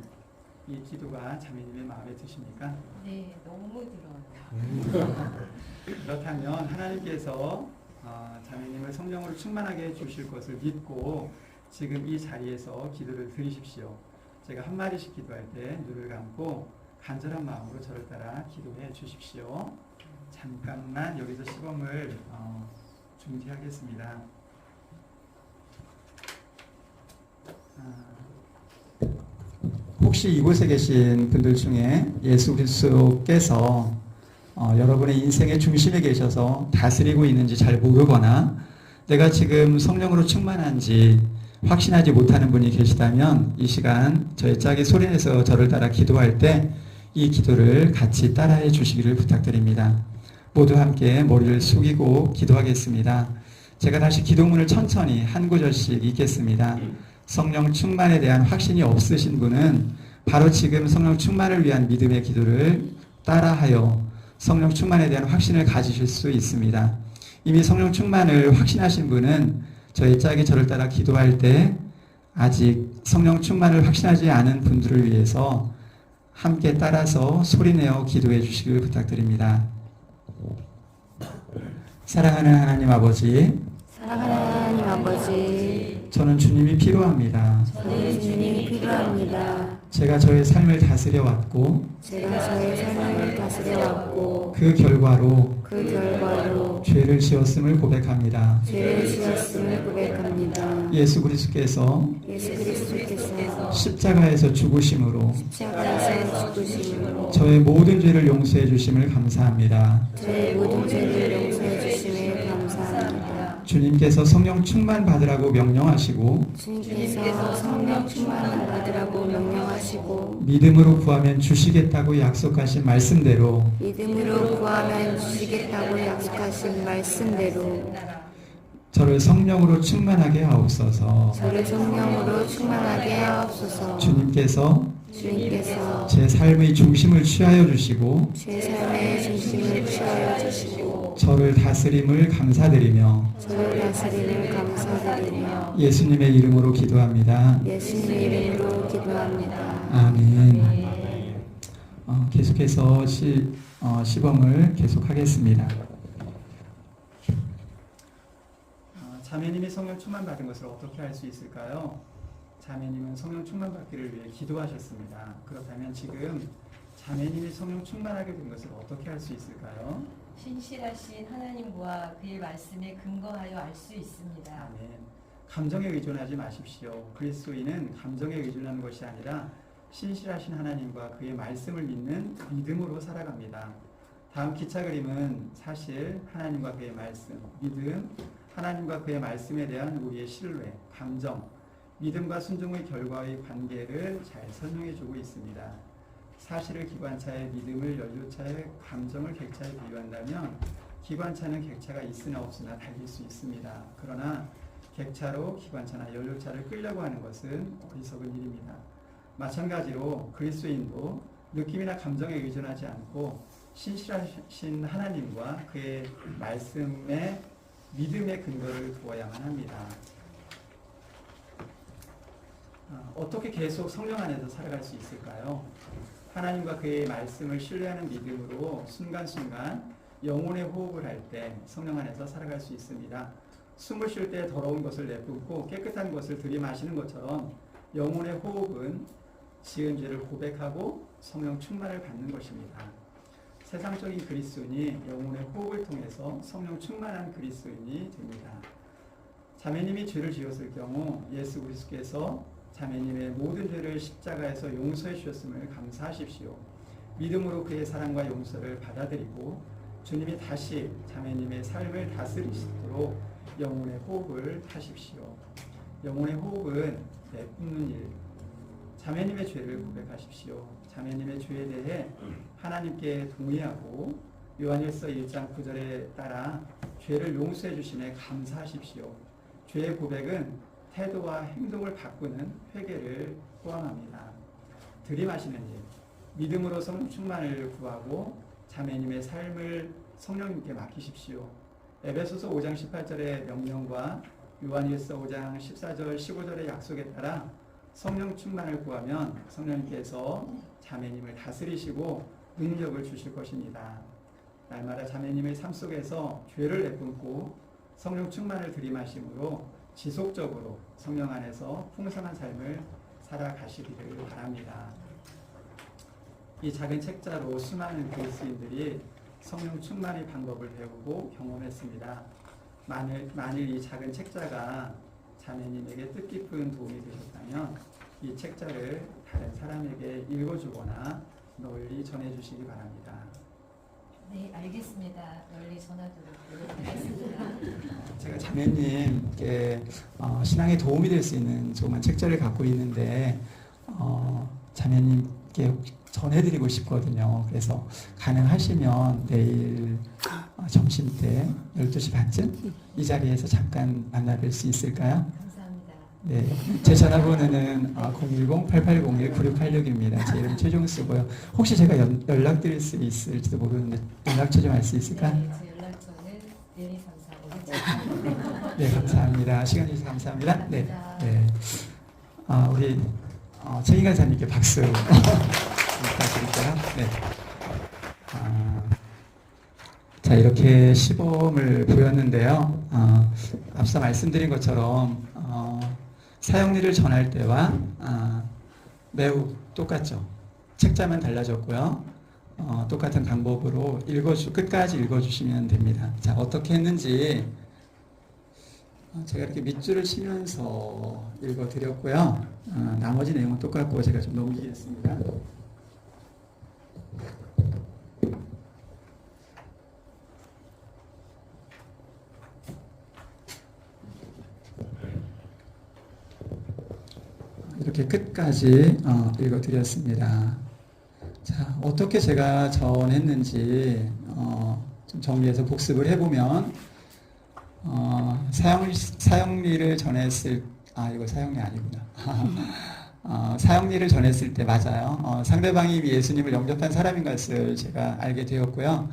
이 기도가 자매님의 마음에 드십니까? 네, 너무 들어요. 그렇다면 하나님께서 자매님을 성령으로 충만하게 해주실 것을 믿고 지금 이 자리에서 기도를 드리십시오. 제가 한 마디씩 기도할 때 눈을 감고 간절한 마음으로 저를 따라 기도해 주십시오. 잠깐만 여기서 시범을 중지하겠습니다. 혹시 이곳에 계신 분들 중에 예수 그리스도께서 여러분의 인생의 중심에 계셔서 다스리고 있는지 잘 모르거나 내가 지금 성령으로 충만한지 확신하지 못하는 분이 계시다면 이 시간 저의 짝이 소리내서 저를 따라 기도할 때 이 기도를 같이 따라해 주시기를 부탁드립니다. 모두 함께 머리를 숙이고 기도하겠습니다. 제가 다시 기도문을 천천히 한 구절씩 읽겠습니다. 성령 충만에 대한 확신이 없으신 분은 바로 지금 성령 충만을 위한 믿음의 기도를 따라하여 성령 충만에 대한 확신을 가지실 수 있습니다. 이미 성령 충만을 확신하신 분은 저의 짝이 저를 따라 기도할 때 아직 성령 충만을 확신하지 않은 분들을 위해서 함께 따라서 소리내어 기도해 주시길 부탁드립니다. 사랑하는 하나님 아버지, 사랑하는 하나님 아버지, 저는 주님이 필요합니다. 저는 주님이 필요합니다. 제가 저의 삶을 다스려 왔고 제가 저의 삶을 다스려 왔고 그 결과로 죄를 지었음을 고백합니다. 지었음을 고백합니다. 예수 그리스도께서 십자가에서 죽으심으로 저의 모든 죄를 용서해 주심을 감사합니다. 주님께서 성령 충만 받으라고 명령하시고 믿음으로 구하면 주시겠다고 약속하신 말씀대로 저를 성령으로 충만하게 하옵소서. 주님께서 제 삶의 중심을 취하여 주시고 저를 다스림을 감사드리며 예수님의 이름으로 기도합니다. 아멘. 계속해서 시범을 계속하겠습니다. 자매님이 성령 충만 받은 것을 어떻게 할 수 있을까요? 자매님은 성령 충만 받기를 위해 기도하셨습니다. 그렇다면 지금 자매님이 성령 충만하게 된 것을 어떻게 할 수 있을까요? 신실하신 하나님과 그의 말씀에 근거하여 알 수 있습니다. 아멘. 감정에 의존하지 마십시오. 그리스도인은 감정에 의존하는 것이 아니라 신실하신 하나님과 그의 말씀을 믿는 믿음으로 살아갑니다. 다음 기차 그림은 사실 하나님과 그의 말씀, 믿음, 하나님과 그의 말씀에 대한 우리의 신뢰, 감정, 믿음과 순종의 결과의 관계를 잘 설명해주고 있습니다. 사실을 기관차에, 믿음을 연료차에, 감정을 객차에 비유한다면 기관차는 객차가 있으나 없으나 달릴 수 있습니다. 그러나 객차로 기관차나 연료차를 끌려고 하는 것은 어리석은 일입니다. 마찬가지로 그리스도인도 느낌이나 감정에 의존하지 않고 신실하신 하나님과 그의 말씀에 믿음의 근거를 두어야만 합니다. 어떻게 계속 성령 안에서 살아갈 수 있을까요? 하나님과 그의 말씀을 신뢰하는 믿음으로 순간순간 영혼의 호흡을 할 때 성령 안에서 살아갈 수 있습니다. 숨을 쉴 때 더러운 것을 내뿜고 깨끗한 것을 들이마시는 것처럼 영혼의 호흡은 지은 죄를 고백하고 성령 충만을 받는 것입니다. 세상적인 그리스도인이 영혼의 호흡을 통해서 성령 충만한 그리스도인이 됩니다. 자매님이 죄를 지었을 경우 예수 그리스도께서 자매님의 모든 죄를 십자가에서 용서해 주셨음을 감사하십시오. 믿음으로 그의 사랑과 용서를 받아들이고 주님이 다시 자매님의 삶을 다스리시도록 영혼의 호흡을 하십시오. 영혼의 호흡은 내뿜는 일. 자매님의 죄를 고백하십시오. 자매님의 죄에 대해 하나님께 동의하고 요한일서 1장 9절에 따라 죄를 용서해 주심에 감사하십시오. 죄의 고백은 태도와 행동을 바꾸는 회개를 포함합니다. 들이마시는 일. 믿음으로 성령 충만을 구하고 자매님의 삶을 성령님께 맡기십시오. 에베소서 5장 18절의 명령과 요한일서 5장 14절 15절의 약속에 따라 성령 충만을 구하면 성령님께서 자매님을 다스리시고 능력을 주실 것입니다. 날마다 자매님의 삶 속에서 죄를 내뿜고 성령 충만을 들이마심으로 지속적으로 성령 안에서 풍성한 삶을 살아가시기를 바랍니다. 이 작은 책자로 수많은 그리스인들이 성령 충만의 방법을 배우고 경험했습니다. 만일 이 작은 책자가 자매님에게 뜻깊은 도움이 되셨다면 이 책자를 다른 사람에게 읽어주거나 널리 전해주시기 바랍니다. 네, 알겠습니다. 널리 전하도록 노력하겠습니다. 제가 자매님께 신앙에 도움이 될 수 있는 조그만 책자를 갖고 있는데 자매님께 전해드리고 싶거든요. 그래서 가능하시면 내일 점심때 12시 반쯤 이 자리에서 잠깐 만나뵐 수 있을까요? 감사합니다. 네, 제 전화번호는 010-8801-9686입니다. 제 이름 최종수고요. 혹시 제가 연락드릴 수 있을지도 모르는데 연락처 좀 알 수 있을까요? 네, 제 연락처는 1234 네, 감사합니다. 시간 주셔서 감사합니다. 네, 네. 우리 최인 간사님께 박수 부탁드릴까요? 네. 자, 이렇게 시범을 보였는데요. 앞서 말씀드린 것처럼 사형리를 전할 때와 매우 똑같죠. 책자만 달라졌고요. 똑같은 방법으로 끝까지 읽어주시면 됩니다. 자, 어떻게 했는지 제가 이렇게 밑줄을 치면서 읽어드렸고요. 나머지 내용은 똑같고 제가 좀 넘기겠습니다. 이렇게 끝까지 읽어드렸습니다. 자, 어떻게 제가 전했는지 좀 정리해서 복습을 해보면 사형리를 전했을 이거 사형리 아니구나. 사형리를 전했을 때 맞아요. 상대방이 예수님을 영접한 사람인 것을 제가 알게 되었고요.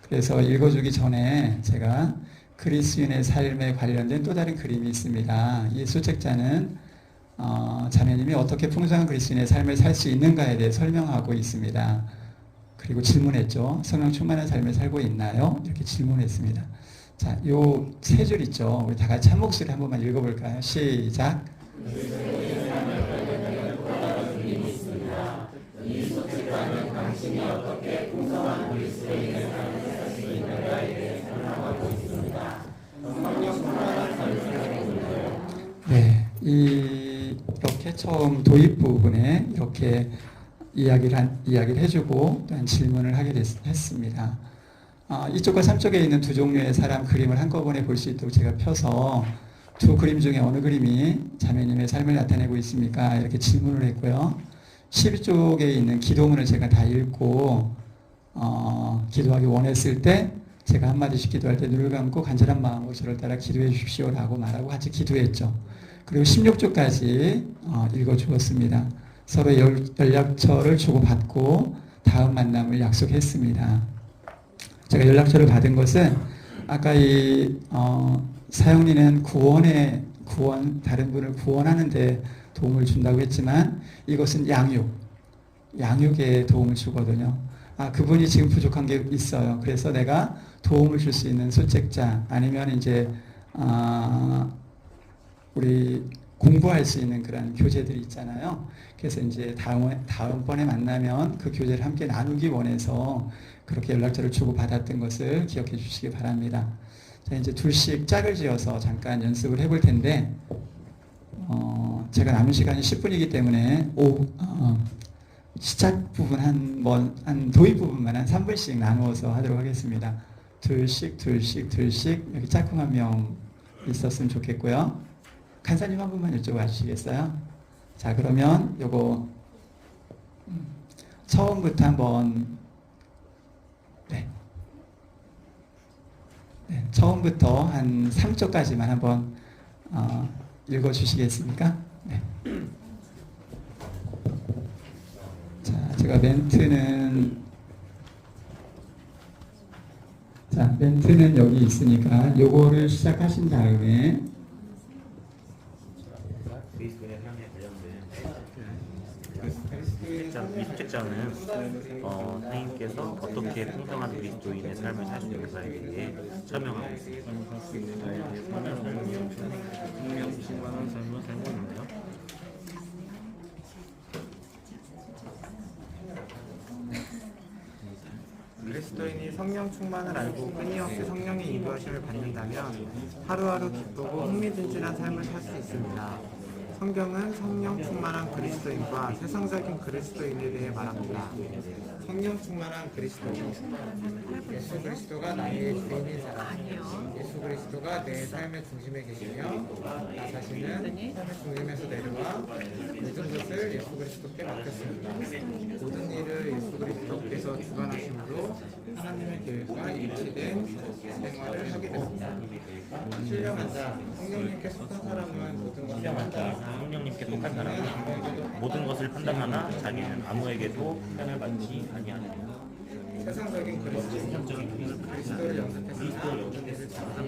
그래서 읽어주기 전에 제가 그리스인의 삶에 관련된 또 다른 그림이 있습니다. 이 소책자는 자매님이 어떻게 풍성한 그리스인의 삶을 살 수 있는가에 대해 설명하고 있습니다. 그리고 질문했죠. 성령 충만한 삶을 살고 있나요? 이렇게 질문했습니다. 자, 요 세 줄 있죠. 우리 다 같이 한 목소리 한 번만 읽어볼까요? 시작. 네, 이렇게 처음 도입 부분에 이렇게 이야기를 해주고 또한 질문을 하게 했습니다. 이쪽과 3쪽에 있는 두 종류의 사람 그림을 한꺼번에 볼 수 있도록 제가 펴서 두 그림 중에 어느 그림이 자매님의 삶을 나타내고 있습니까? 이렇게 질문을 했고요. 12쪽에 있는 기도문을 제가 다 읽고 기도하기 원했을 때 제가 한마디씩 기도할 때 눈을 감고 간절한 마음으로 저를 따라 기도해 주십시오라고 말하고 같이 기도했죠. 그리고 16쪽까지 읽어주었습니다. 서로 연락처를 주고받고 다음 만남을 약속했습니다. 제가 연락처를 받은 것은 아까 사형리는 다른 분을 구원하는 데 도움을 준다고 했지만 이것은 양육에 도움을 주거든요. 그분이 지금 부족한 게 있어요. 그래서 내가 도움을 줄 수 있는 소책자 아니면 이제 우리 공부할 수 있는 그런 교재들이 있잖아요. 그래서 이제 다음번에 만나면 그 교재를 함께 나누기 원해서 그렇게 연락처를 주고 받았던 것을 기억해 주시기 바랍니다. 자, 이제 둘씩 짝을 지어서 잠깐 연습을 해볼 텐데, 제가 남은 시간이 10분이기 때문에 시작 부분 한 도입 부분만 한 3분씩 나누어서 하도록 하겠습니다. 둘씩 여기 짝꿍 한 명 있었으면 좋겠고요. 간사님 한 분만 여쭤봐 주시겠어요? 자, 그러면 요거 처음부터 한번 처음부터 한 3쪽까지만 한번 읽어주시겠습니까? 네. 자, 제가 멘트는 여기 있으니까 요거를 시작하신 다음에 그리스도인의 삶에 관련된 이 숙제자는 하나님께서 어떻게 풍성한 그리스도인의 삶을 살 수 있는가에 대해 설명하고 있습니다. 그리스도인이 성령 충만을 알고 끊임없이 성령의 인도하심을 받는다면 하루하루 기쁘고 흥미진진한 삶을 살 수 있습니다. 성경은 성령 충만한 그리스도인과 세상적인 그리스도인에 대해 말합니다. 성령 충만한 그리스도인, 예수 그리스도가 나의 주인인 사람, 예수 그리스도가 내 삶의 중심에 계시며 나 자신은 삶의 중심에서 내려와 모든 것을 예수 그리스도께 맡겼습니다. 모든 일을 예수 그리스도께서 주관하심으로 하나님의 계획과 일치된 생활을 하게 됩니다. 신령한 자, 성령님께 속한 사람은 모든 것을 성령님께 속한 사람은 모든 것을 판단하나 자기는 아무에게도 편을 받지 아니하느니라. 세상적인 그리스도를 영접해서 모든 것을 잘하고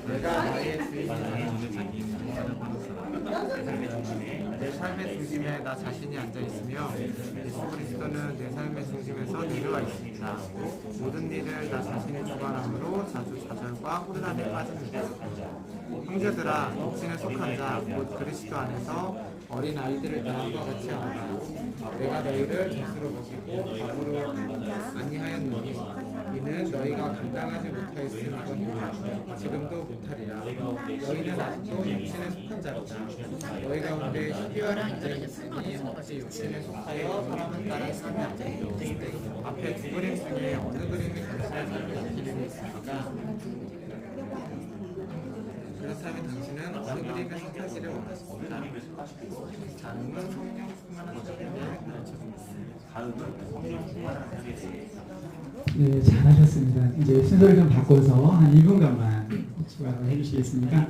내가 나의 주인이라는 내 삶의 중심에 나 자신이 앉아있으며 예수 그리스도는 내 삶의 중심에서 이루어 있습니다. 모든 일을 나 자신이 주관함으로 자주 좌절과 혼란에 빠집니다. 형제들아, 육신에 속한 자, 곧 그리스도 안에서 어린 아이들을 대함과 같이 하노라. 내가 너희를 젖으로 먹이고 밥으로 아니하였노니 이는 너희가 감당하지 못하였으니거니와 지금도 못하리라. 너희는 아직도 육신에 속한 자로다. 너희 가운데 12월의 문제가 있으니 어찌 육신에 속하여 사람을 따라 삶이 안되리요. 앞에 두 그림 중에 어느 그림이 당신의 삶의 기름이 있습니까? 그렇다면 당신은 어느 그림에 속하기를 원하십니까? 다음은 성령 충만한 자들의 네, 잘하셨습니다. 이제 순서를 좀 바꿔서 한 1분간만 추가로 해주시겠습니까?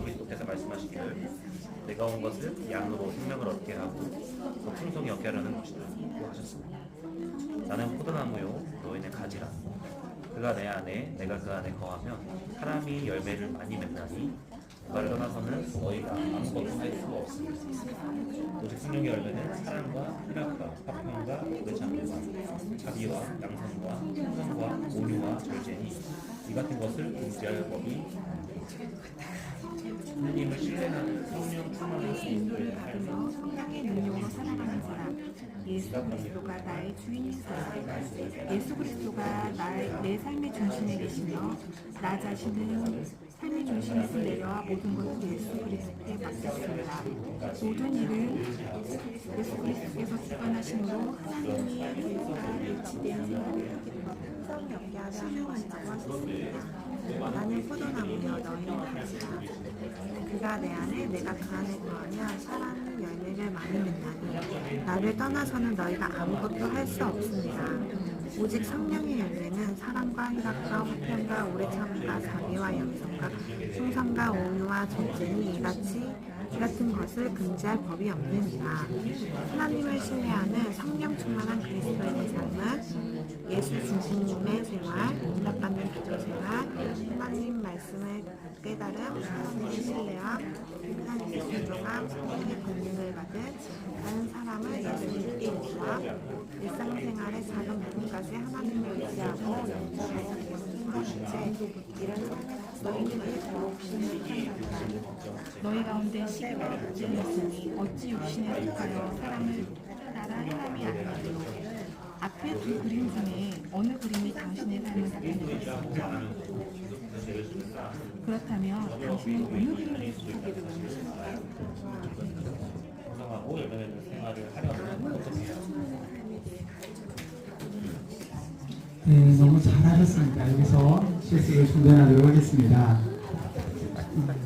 예수께서 말씀하시기를 내가 온 것을 양으로 생명을 얻게 하고 더 풍성히 얻게 하려는 것이다 하셨습니다. 나는 포도나무요 너희는 가지라. 그가 내 안에 내가 그 안에 거하면 사람이 열매를 많이 맺나니 그가를 떠나서는 너희가 아무것도 할 수 없습니다. 오직 성령의 열매는 사랑과 희락과 화평과 의장과 자비와 양선과 충성과 온유와 절제니 이 같은 것을 금지할 법이 하나님을 신뢰하는 성령 충만한 그리스도의 삶은 성령의 능력으로 살아가는 사람, 예수 그리스도가 나의 주인인 사람, 예수 그리스도가 내 삶의 중심에 계시며 나 자신은 삶의 중심에서 내려와 모든 것을 예수 그리스도에 맡겼습니다. 모든 일을 예수 그리스도께서 주관하심으로 하나님의 계획과 일치된 생활을 하게 되고 풍성히 얻게 하려 하는 자와 하셨습니다. 나는 포도나무여 너희는 가지라. 그가 내 안에 내가 그 안에 거하면 사랑은 열매를 많이 맺나니 나를 떠나서는 너희가 아무것도 할 수 없습니다. 오직 성령의 열매는 사랑과 희락과 화평과 오래 참음과 자비와 양선과 충성과 온유와 절제니 이 같은 것을 금지할 법이 없느니라. 하나님을 신뢰하는 성령 충만한 그리스도인의 삶은 예수 중심의 생활, 응답받는 기도 생활, 하나님 말씀을 깨달음, 하나님의 신뢰와 하나님의 순종함, 성령의 권능을 받은 다른 사람을 예수님께 인도와 일상생활의 작은 부분까지 하나님을 의지하고 영접하고 있는 것이지 이런 삶의 너희는 더욱 신뢰한다. 너희 가운데 12월의 문제는 있으니 어찌 육신에 속하여 사람을 따라 행함이 아니하리요. 앞에 두 그림 중에 어느 그림이 당신의 삶을 나타내고 있습니까? 그렇다면 당신은 어느 길을 선택하기를 원하십니까? 건강하고 열매 맺는 생활을 하려면 어떻게 해요? 네, 너무 잘하셨습니다. 여기서 실습을 중단하도록 하겠습니다.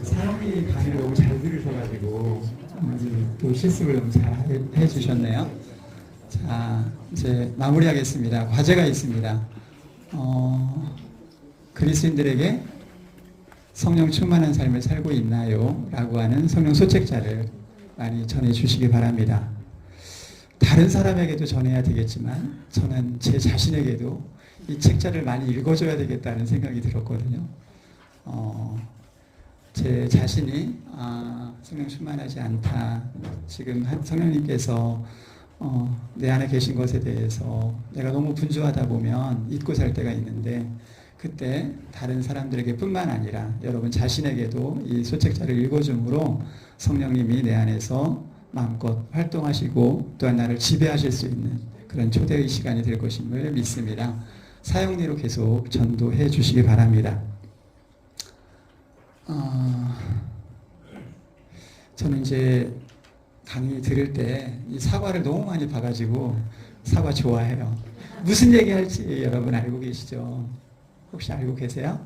사람이 강의를 너무 잘 들으셔가지고 또 실습을 너무 잘 해주셨네요. 자, 이제 마무리하겠습니다. 과제가 있습니다. 그리스인들에게 성령 충만한 삶을 살고 있나요? 라고 하는 성령 소책자를 많이 전해주시기 바랍니다. 다른 사람에게도 전해야 되겠지만 저는 제 자신에게도 이 책자를 많이 읽어줘야 되겠다는 생각이 들었거든요. 제 자신이 성령 충만하지 않다. 지금 성령님께서 내 안에 계신 것에 대해서 내가 너무 분주하다 보면 잊고 살 때가 있는데 그때 다른 사람들에게 뿐만 아니라 여러분 자신에게도 이 소책자를 읽어줌으로 성령님이 내 안에서 마음껏 활동하시고 또한 나를 지배하실 수 있는 그런 초대의 시간이 될 것임을 믿습니다. 사용리로 계속 전도해 주시기 바랍니다. 저는 이제 강의 들을 때 이 사과를 너무 많이 봐가지고 사과 좋아해요. 무슨 얘기 할지 여러분 알고 계시죠? 혹시 알고 계세요?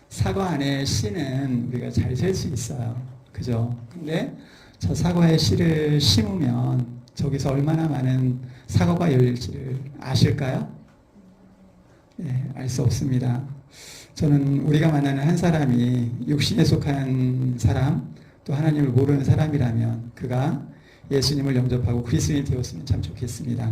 사과 안에 씨는 우리가 잘 셀 수 있어요. 그죠? 근데 저 사과의 씨를 심으면 저기서 얼마나 많은 사과가 열릴지를 아실까요? 네, 알 수 없습니다. 저는 우리가 만나는 한 사람이 육신에 속한 사람, 또 하나님을 모르는 사람이라면 그가 예수님을 영접하고 그리스도인이 되었으면 참 좋겠습니다.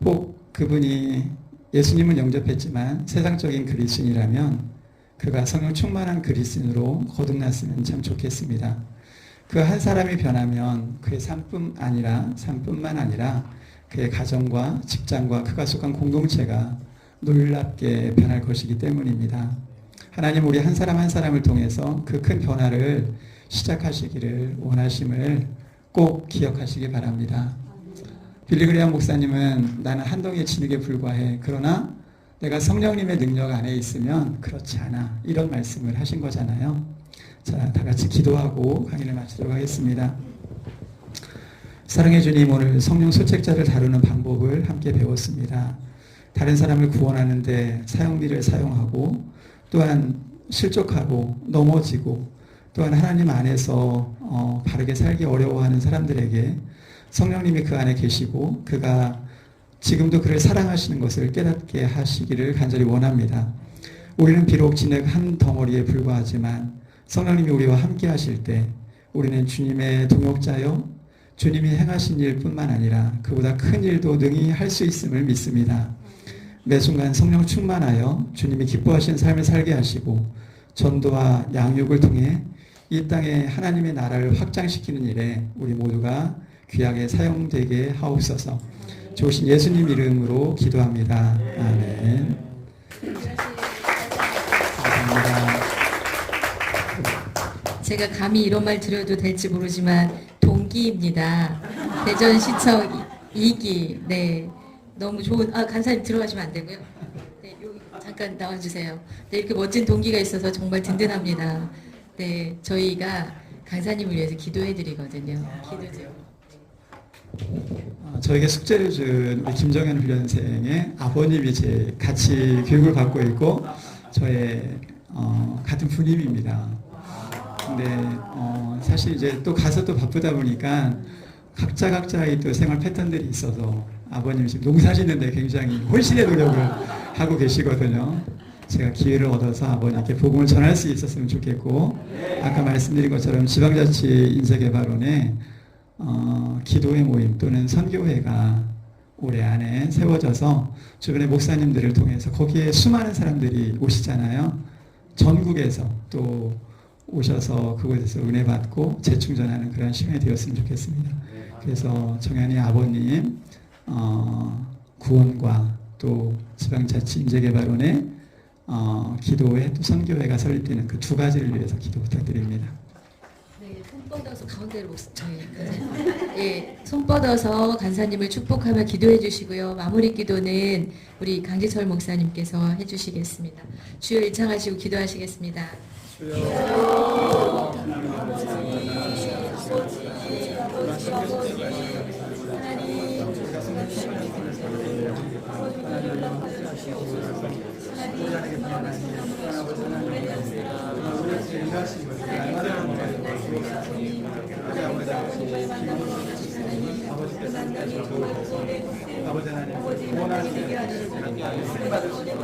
혹 그분이 예수님을 영접했지만 세상적인 그리스도인이라면 그가 성령 충만한 그리스도인으로 거듭났으면 참 좋겠습니다. 그 한 사람이 변하면 그의 삶뿐만 아니라 그의 가정과 직장과 그가 속한 공동체가 놀랍게 변할 것이기 때문입니다. 하나님 우리 한 사람 한 사람을 통해서 그 큰 변화를 시작하시기를 원하심을 꼭 기억하시기 바랍니다. 빌리그레이엄 목사님은 나는 한 덩이의 진흙에 불과해. 그러나 내가 성령님의 능력 안에 있으면 그렇지 않아. 이런 말씀을 하신 거잖아요. 자, 다 같이 기도하고 강의를 마치도록 하겠습니다. 사랑해 주님, 오늘 성령 소책자를 다루는 방법을 함께 배웠습니다. 다른 사람을 구원하는데 사용비를 사용하고 또한 실족하고 넘어지고 또한 하나님 안에서 바르게 살기 어려워하는 사람들에게 성령님이 그 안에 계시고 그가 지금도 그를 사랑하시는 것을 깨닫게 하시기를 간절히 원합니다. 우리는 비록 진흙 한 덩어리에 불과하지만 성령님이 우리와 함께 하실 때 우리는 주님의 동역자요 주님이 행하신 일뿐만 아니라 그보다 큰 일도 능히 할 수 있음을 믿습니다. 매 순간 성령 충만하여 주님이 기뻐하시는 삶을 살게 하시고 전도와 양육을 통해 이 땅에 하나님의 나라를 확장시키는 일에 우리 모두가 귀하게 사용되게 하옵소서. 좋으신 예수님 이름으로 기도합니다. 아멘. 감사합니다. 제가 감히 이런 말 드려도 될지 모르지만 동기입니다. 대전시청 2기. 네, 너무 좋은. 간사님 들어가시면 안 되고요. 네, 여기 잠깐 나와주세요. 네, 이렇게 멋진 동기가 있어서 정말 든든합니다. 네, 저희가 간사님을 위해서 기도해드리거든요. 기도드려. 저에게 숙제를 준 우리 김정현 훈련생의 아버님이 같이 교육을 받고 있고 저의 같은 부님입니다. 근데 사실 이제 또 가서 또 바쁘다 보니까 각자의 또 생활 패턴들이 있어서 아버님이 지금 농사 짓는데 굉장히 혼신의 노력을 하고 계시거든요. 제가 기회를 얻어서 아버님께 복음을 전할 수 있었으면 좋겠고 아까 말씀드린 것처럼 지방자치 인재개발원에 기도회 모임 또는 선교회가 올해 안에 세워져서 주변의 목사님들을 통해서 거기에 수많은 사람들이 오시잖아요. 전국에서 또 오셔서 그곳에서 은혜 받고 재충전하는 그런 시간이 되었으면 좋겠습니다. 그래서 정현이 아버님 구원과 또 지방자치 인재개발원의 기도회 또 선교회가 설립되는 그 두 가지를 위해서 기도 부탁드립니다. 네, 손 뻗어서 가운데로 예, 손 뻗어서 간사님을 축복하며 기도해 주시고요. 마무리 기도는 우리 강지철 목사님께서 해주시겠습니다. 주여 일창하시고 기도하시겠습니다. 아버지 하나님 원하는 쓰임받을 수 있는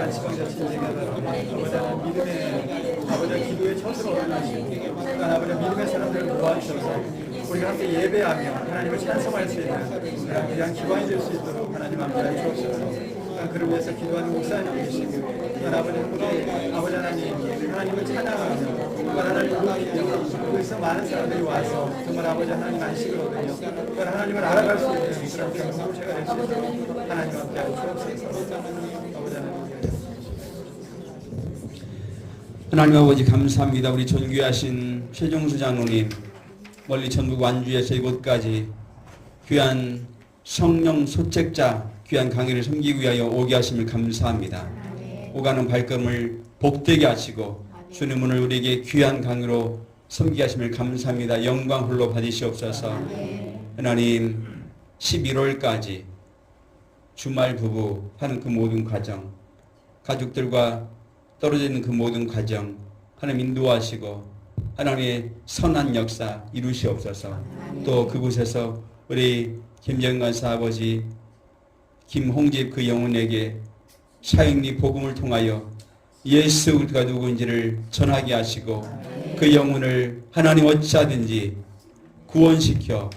안식왕자 진정하다 아버지 하나님 믿음의 아버지 기도의 첫 얻어나시고 아버지 믿음의 사람들을 모아주셔서 우리가 함께 예배하며 하나님을 찬송할 수 있는 귀한 기관이 될 수 있도록 하나님 함께 주옵소서. 그를 위해서 기도하는 목사님 계시고 아버지 함께 아버지 하나님을 찬양하며 하나님 그래서 많은 사람들이 와서 정말 아버지 하나님 안식을 얻으며 하나님을 알아갈 수 있는 그런 공동체가 될 수 있도록 하나님 함께 주옵소서. 아버지 하나님 하나님 아버지 감사합니다. 우리 존귀하신 최종수 장로님 멀리 전북 완주에서 이곳까지 귀한 성령 소책자 귀한 강의를 섬기기 위하여 오게 하심을 감사합니다. 오가는 발걸음을 복되게 하시고 주님 오늘 우리에게 귀한 강의로 섬기게 하심을 감사합니다. 영광 홀로 받으시옵소서. 하나님 11월까지 주말 부부 하는 그 모든 과정 가족들과 떨어져 있는 그 모든 과정 하나님 인도하시고 하나님의 선한 역사 이루시옵소서. 또 그곳에서 우리 김정관사 아버지 김홍집 그 영혼에게 사형리 복음을 통하여 예수가 누구인지를 전하게 하시고 그 영혼을 하나님 어찌하든지 구원시켜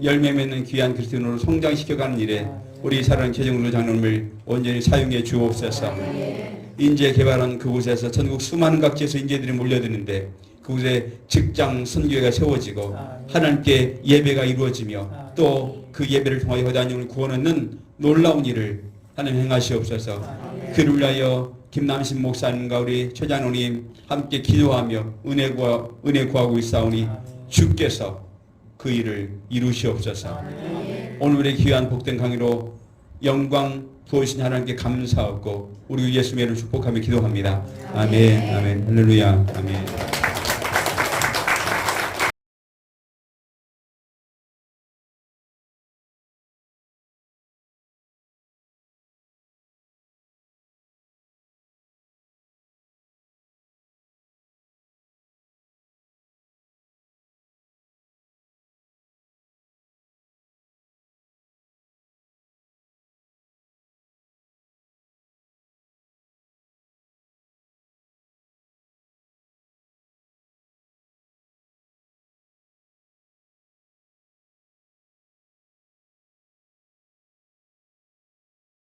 열매 맺는 귀한 그리스도인으로 성장시켜가는 일에 우리 사랑하는 최정로 장로님을 온전히 사용해 주옵소서. 인재 개발한 그곳에서 전국 수많은 각지에서 인재들이 몰려드는데 그곳에 직장 선교회가 세워지고 하나님께 예배가 이루어지며 또 그 예배를 통하여 허다님을 구원하는 놀라운 일을 하나님 행하시옵소서. 그를 위하여 김남신 목사님과 우리 최장로님 함께 기도하며 은혜 구하고 있사오니 주께서 그 일을 이루시옵소서. 오늘 우리 귀한 복된 강의로 영광 부으신 하나님께 감사하고 우리 예수님의 이름으로 축복하며 기도합니다. 아멘. 아멘. 할렐루야. 아멘.